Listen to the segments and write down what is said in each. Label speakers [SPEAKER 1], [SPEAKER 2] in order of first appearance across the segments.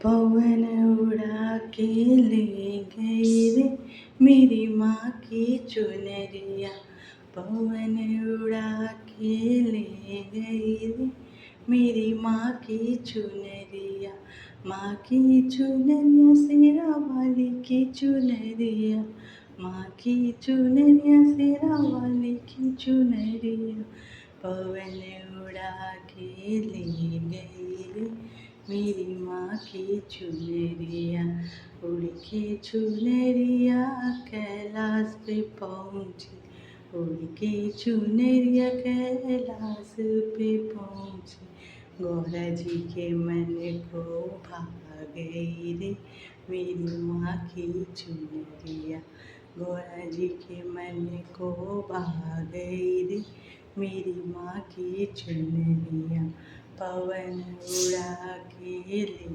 [SPEAKER 1] पवन उड़ा के ले गई रे मेरी माँ की चुनरिया। पवन उड़ा के ले गई रे मेरी माँ की चुनरिया। माँ की चुनरिया शेरा वाली की चुनरिया। माँ की चुनरिया शेरा वाली की चुनरिया। पवन उड़ा के ले गई रे मेरी माँ की चुनरिया। उड़ के चुनरिया कैलाश पे पहुँची। उड़ के चुनरिया कैलाश पे पहुँची। गौरा जी के मन को भा गई रे मेरी माँ की चुनरिया। गौरा जी के मन को भा गई रे मेरी माँ की चुनरिया। पवन उड़ा के ले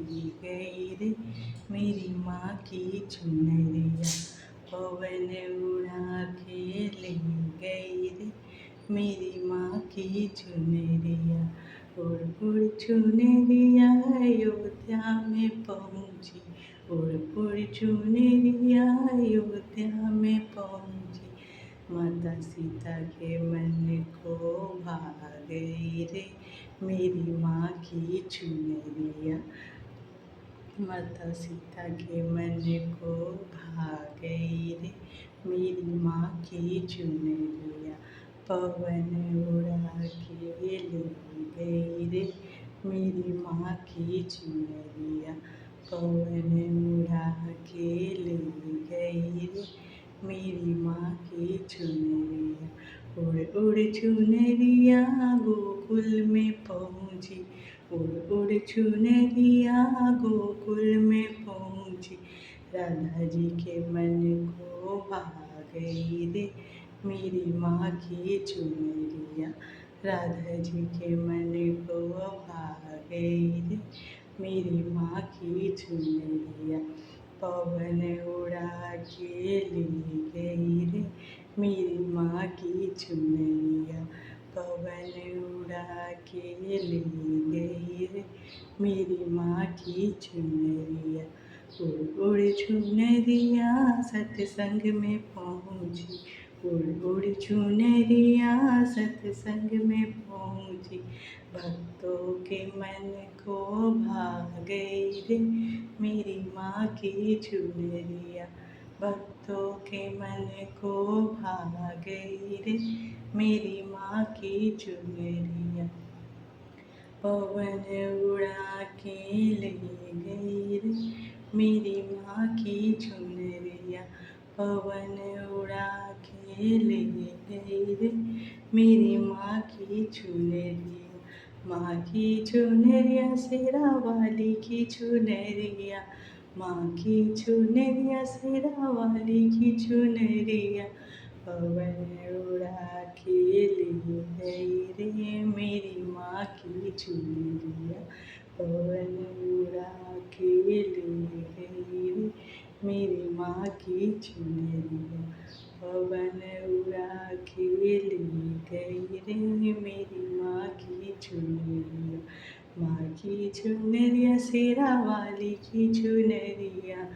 [SPEAKER 1] गई रे मेरी माँ की चुनरिया। पवन उड़ा के ले गई रे मेरी माँ की चुनरिया। उड़ उड़ चुनरिया अयोध्या में पहुँची। उड़ उड़ चुनरिया अयोध्या में पहुँची। माता सीता के मन को भा गई रे मेरी माँ की चुनरिया। माता सीता के मन को भा गई रे मेरी माँ की चुनरिया। पवन उड़ा के ले गई रे मेरी माँ की चुनरिया। पवन उड़ा के ले गई रे मेरी माँ की चुनरिया। उड़ उड़ चुनरिया गोकुल में पहुँची। उड़ उड़ चुनरिया गोकुल में पहुँची। राधा जी के मन को भा गई रे मेरी माँ की चुनरिया। राधा जी के मन को भा गई रे मेरी माँ की चुनरिया। पवन उड़ा के ले गई रे मेरी माँ की चुनरिया। पवन उड़ा के ले गई रे मेरी माँ की चुनरिया। उड़ उड़ चुनरिया सत्संग में पहुँची। उड़ उड़ चुनरिया सत्संग में पहुँची। भक्तों के मन को भा गई रे मेरी माँ की चुनरिया। भक्तों के मन को भा गई रे मेरी माँ की चुनरिया। पवन उड़ा के ले गई रे मेरी माँ की चुनरिया। पवन उड़ा के ले गई रे मेरी माँ की चुनरिया। माँ की चुनरिया शेरा वाली की चुनरिया। माँ की चुनरिया शेरा वाली की चुनरिया। पवन उड़ा के ले गई रे मेरी माँ की चुनरिया। पवन उड़ा के ले गई रे मेरी माँ की चुनरिया। पवन उड़ा के ले गई रे मेरी माँ की चुनरिया। माँ की चुनरिया शेरा वाली की चुनरिया।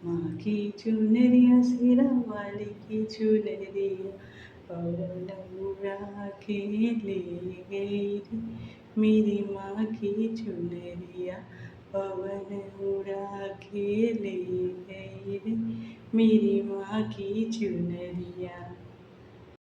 [SPEAKER 1] माँ की चुनरिया शेरा वाली की चुनरिया। पवन उड़ा के ले गई रे मेरी माँ की चुनरिया। पवन उड़ा के ले गई रे मेरी माँ की चुनरिया।